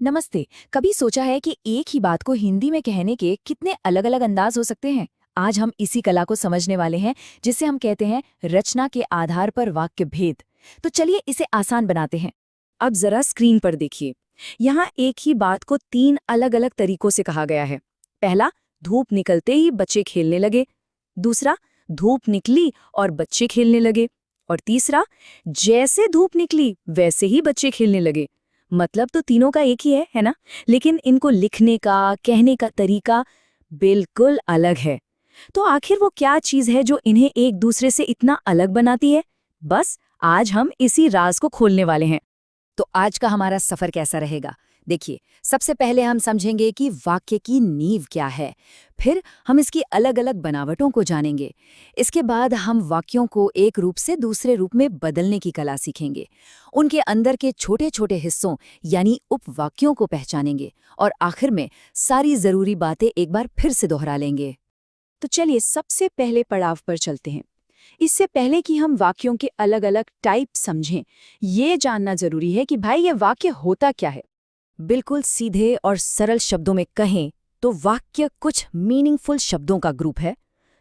नमस्ते। कभी सोचा है कि एक ही बात को हिंदी में कहने के कितने अलग अलग अंदाज हो सकते हैं। आज हम इसी कला को समझने वाले हैं, जिसे हम कहते हैं रचना के आधार पर वाक्य भेद। तो चलिए इसे आसान बनाते हैं। अब जरा स्क्रीन पर देखिए। यहाँ एक ही बात को तीन अलग अलग तरीकों से कहा गया है। पहला, धूप निकलते ही बच्चे खेलने लगे। दूसरा, धूप निकली और बच्चे खेलने लगे। और तीसरा, जैसे धूप निकली वैसे ही बच्चे खेलने लगे। मतलब तो तीनों का एक ही है ना? लेकिन इनको लिखने का, कहने का तरीका बिल्कुल अलग है। तो आखिर वो क्या चीज है जो इन्हें एक दूसरे से इतना अलग बनाती है? बस आज हम इसी राज को खोलने वाले हैं। तो आज का हमारा सफर कैसा रहेगा? देखिए, सबसे पहले हम समझेंगे कि वाक्य की नींव क्या है। फिर हम इसकी अलग अलग बनावटों को जानेंगे। इसके बाद हम वाक्यों को एक रूप से दूसरे रूप में बदलने की कला सीखेंगे। उनके अंदर के छोटे छोटे हिस्सों यानी उपवाक्यों को पहचानेंगे। और आखिर में सारी जरूरी बातें एक बार फिर से दोहरा लेंगे। तो चलिए सबसे पहले पड़ाव पर चलते हैं। इससे पहले कि हम वाक्यों के अलग अलग टाइप समझें, ये जानना जरूरी है कि भाई ये वाक्य होता क्या है। बिल्कुल सीधे और सरल शब्दों में कहें तो वाक्य कुछ मीनिंगफुल शब्दों का ग्रुप है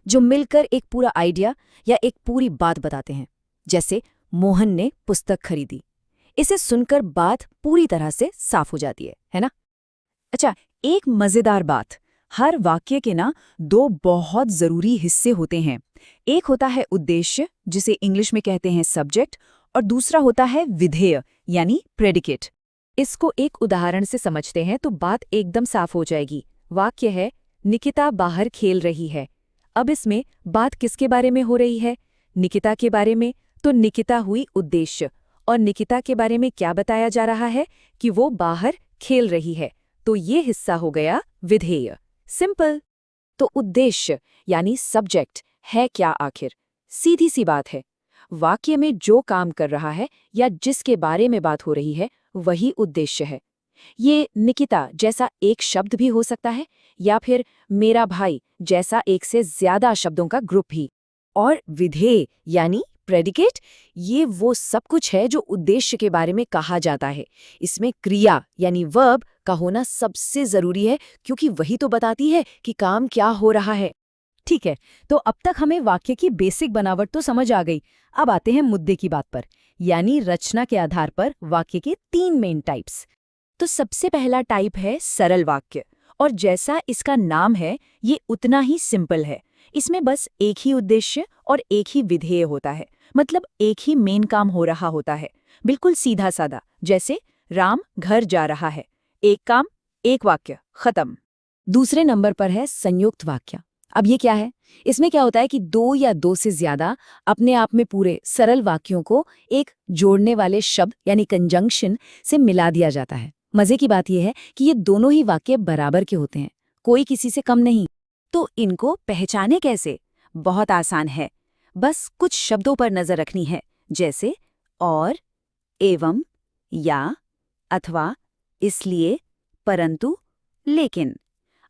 जो मिलकर एक पूरा आइडिया या एक पूरी बात बताते हैं। जैसे मोहन ने पुस्तक खरीदी। इसे सुनकर बात पूरी तरह से साफ हो जाती है ना? अच्छा, एक मजेदार बात, हर वाक्य के ना दो बहुत जरूरी हिस्से होते हैं। एक होता है उद्देश्य, जिसे इंग्लिश में कहते हैं सब्जेक्ट, और दूसरा होता है विधेय यानी प्रेडिकेट। इसको एक उदाहरण से समझते हैं तो बात एकदम साफ हो जाएगी। वाक्य है, निकिता बाहर खेल रही है। अब इसमें बात किसके बारे में हो रही है? निकिता के बारे में। तो निकिता हुई उद्देश्य, और निकिता के बारे में क्या बताया जा रहा है? कि वो बाहर खेल रही है। तो ये हिस्सा हो गया विधेय। सिंपल। तो उद्देश्य यानी सब्जेक्ट है क्या आखिर? सीधी सी बात है। वाक्य में जो काम कर रहा है या जिसके बारे में बात हो रही है वही उद्देश्य है। ये निकिता जैसा एक शब्द भी हो सकता है, या फिर मेरा भाई जैसा एक से ज्यादा शब्दों का ग्रुप भी। और विधेय यानी प्रेडिकेट, ये वो सब कुछ है जो उद्देश्य के बारे में कहा जाता है। इसमें क्रिया यानी वर्ब का होना सबसे जरूरी है, क्योंकि वही तो बताती है कि काम क्या हो रहा है। ठीक है, तो अब तक हमें वाक्य की बेसिक बनावट तो समझ आ गई। अब आते हैं मुद्दे की बात पर, यानी रचना के आधार पर वाक्य के तीन मेन टाइप्स। तो सबसे पहला टाइप है सरल वाक्य, और जैसा इसका नाम है ये उतना ही सिंपल है। इसमें बस एक ही उद्देश्य और एक ही विधेय होता है, मतलब एक ही मेन काम हो रहा होता है। बिल्कुल सीधा साधा, जैसे राम घर जा रहा है। एक काम, एक वाक्य, खत्म। दूसरे नंबर पर है संयुक्त वाक्य। अब ये क्या है? इसमें क्या होता है कि दो या दो से ज्यादा अपने आप में पूरे सरल वाक्यों को एक जोड़ने वाले शब्द यानी कंजंक्शन से मिला दिया जाता है। मजे की बात यह है कि ये दोनों ही वाक्य बराबर के होते हैं, कोई किसी से कम नहीं। तो इनको पहचाने कैसे? बहुत आसान है। बस कुछ शब्दों पर नजर रखनी है, जैसे और, एवं, या, अथवा, इसलिए, परंतु, लेकिन।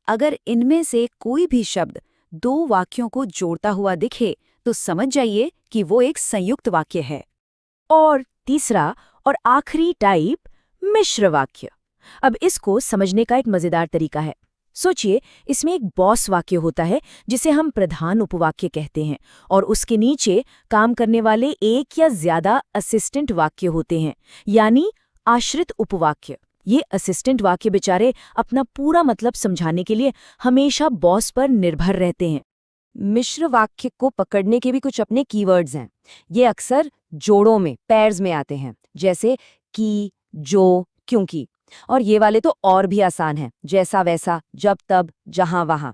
अगर इनमें से कोई भी शब्द दो वाक्यों को जोड़ता हुआ दिखे तो समझ जाइए कि वो एक संयुक्त वाक्य है। और तीसरा और आखिरी टाइप, मिश्र वाक्य। अब इसको समझने का एक मजेदार तरीका है। सोचिए, इसमें एक बॉस वाक्य होता है जिसे हम प्रधान उपवाक्य कहते हैं, और उसके नीचे काम करने वाले एक या ज्यादा असिस्टेंट वाक्य होते हैं, यानी आश्रित उपवाक्य। ये असिस्टेंट वाक्य बेचारे अपना पूरा मतलब समझाने के लिए हमेशा बॉस पर निर्भर रहते हैं। मिश्र वाक्य को पकड़ने के भी कुछ अपने कीवर्ड्स हैं। ये अक्सर जोड़ों में, पेयर्स में आते हैं, जैसे कि, जो, क्योंकि। और ये वाले तो और भी आसान हैं, जैसा वैसा, जब तब, जहां वहां।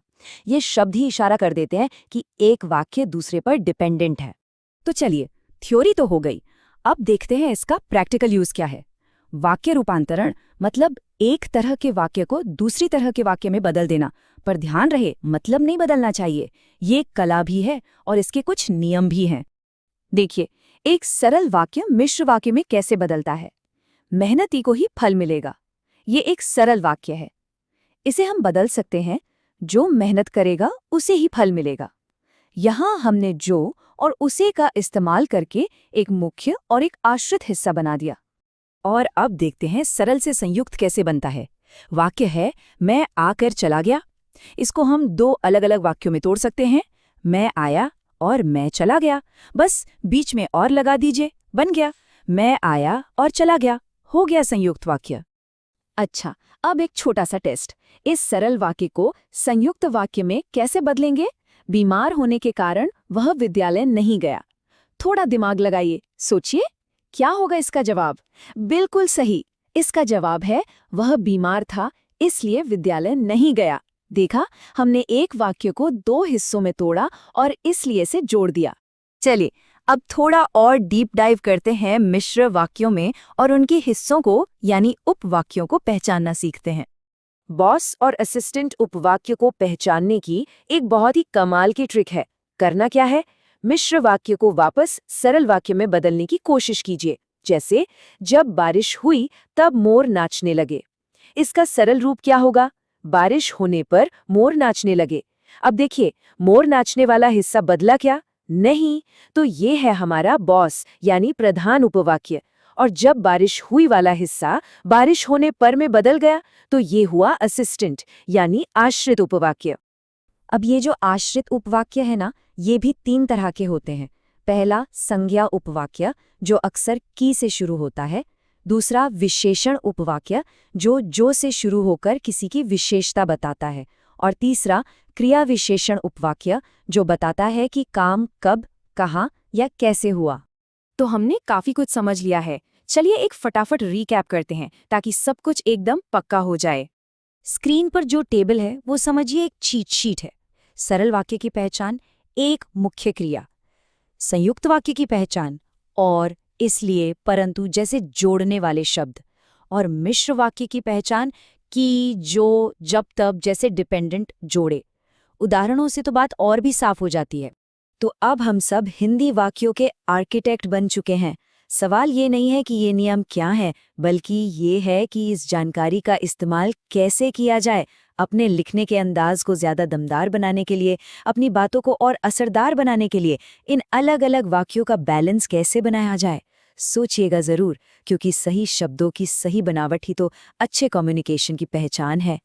ये शब्द ही इशारा कर देते हैं कि एक वाक्य दूसरे पर डिपेंडेंट है। तो चलिए, थ्योरी तो हो गई। अब देखते हैं इसका प्रैक्टिकल यूज क्या है। वाक्य रूपांतरण मतलब एक तरह के वाक्य को दूसरी तरह के वाक्य में बदल देना। पर ध्यान रहे, मतलब नहीं बदलना चाहिए। ये कला भी है और इसके कुछ नियम भी हैं। देखिए, एक सरल वाक्य मिश्र वाक्य में कैसे बदलता है। मेहनती को ही फल मिलेगा, ये एक सरल वाक्य है। इसे हम बदल सकते हैं, जो मेहनत करेगा उसे ही फल मिलेगा। यहाँ हमने जो और उसे का इस्तेमाल करके एक मुख्य और एक आश्रित हिस्सा बना दिया। और अब देखते हैं सरल से संयुक्त कैसे बनता है। वाक्य है मैं आकर चला गया। इसको हम दो अलग अलग वाक्यों में तोड़ सकते हैं। मैं आया और मैं चला गया। बस बीच में और लगा दीजिए, बन गया मैं आया और चला गया। हो गया संयुक्त वाक्य। अच्छा, अब एक छोटा सा टेस्ट। इस सरल वाक्य को संयुक्त वाक्य में कैसे बदलेंगे? बीमार होने के कारण वह विद्यालय नहीं गया। थोड़ा दिमाग लगाइए, सोचिए क्या होगा इसका जवाब। बिल्कुल सही, इसका जवाब है वह बीमार था इसलिए विद्यालय नहीं गया। देखा, हमने एक वाक्य को दो हिस्सों में तोड़ा और इसलिए से जोड़ दिया। चलिए अब थोड़ा और डीप डाइव करते हैं मिश्र वाक्यों में और उनके हिस्सों को यानी उपवाक्यों को पहचानना सीखते हैं। बॉस और असिस्टेंट उपवाक्य को पहचानने की एक बहुत ही कमाल की ट्रिक है। करना क्या है? मिश्र वाक्य को वापस सरल वाक्य में बदलने की कोशिश कीजिए। जैसे जब बारिश हुई तब मोर नाचने लगे। इसका सरल रूप क्या होगा? बारिश होने पर मोर नाचने लगे। अब देखिए, मोर नाचने वाला हिस्सा बदला क्या? नहीं, तो ये है हमारा बॉस यानी प्रधान उपवाक्य। और जब बारिश हुई वाला हिस्सा बारिश होने पर में बदल गया तो ये हुआ असिस्टेंट यानी आश्रित उपवाक्य। अब ये जो आश्रित उपवाक्य है ना, ये भी तीन तरह के होते हैं। पहला संज्ञा उपवाक्य जो अक्सर की से शुरू होता है। दूसरा विशेषण उपवाक्य जो से शुरू होकर किसी की विशेषता बताता है। और तीसरा क्रिया विशेषण उपवाक्य जो बताता है कि काम कब, कहाँ या कैसे हुआ। तो हमने काफी कुछ समझ लिया है। चलिए एक फटाफट रीकैप करते हैं ताकि सब कुछ एकदम पक्का हो जाए। स्क्रीन पर जो टेबल है वो समझिए एक चीट शीट है। सरल वाक्य की पहचान, एक मुख्य क्रिया। संयुक्त वाक्य की पहचान, और, इसलिए, परंतु जैसे जोड़ने वाले शब्द। और मिश्र वाक्य की पहचान, कि, जो, जब तब जैसे डिपेंडेंट जोड़े। उदाहरणों से तो बात और भी साफ हो जाती है। तो अब हम सब हिंदी वाक्यों के आर्किटेक्ट बन चुके हैं। सवाल ये नहीं है कि ये नियम क्या है, बल्कि ये है कि इस जानकारी का इस्तेमाल कैसे किया जाए अपने लिखने के अंदाज को ज़्यादा दमदार बनाने के लिए, अपनी बातों को और असरदार बनाने के लिए। इन अलग अलग वाक्यों का बैलेंस कैसे बनाया जाए, सोचिएगा ज़रूर, क्योंकि सही शब्दों की सही बनावट ही तो अच्छे कम्युनिकेशन की पहचान है।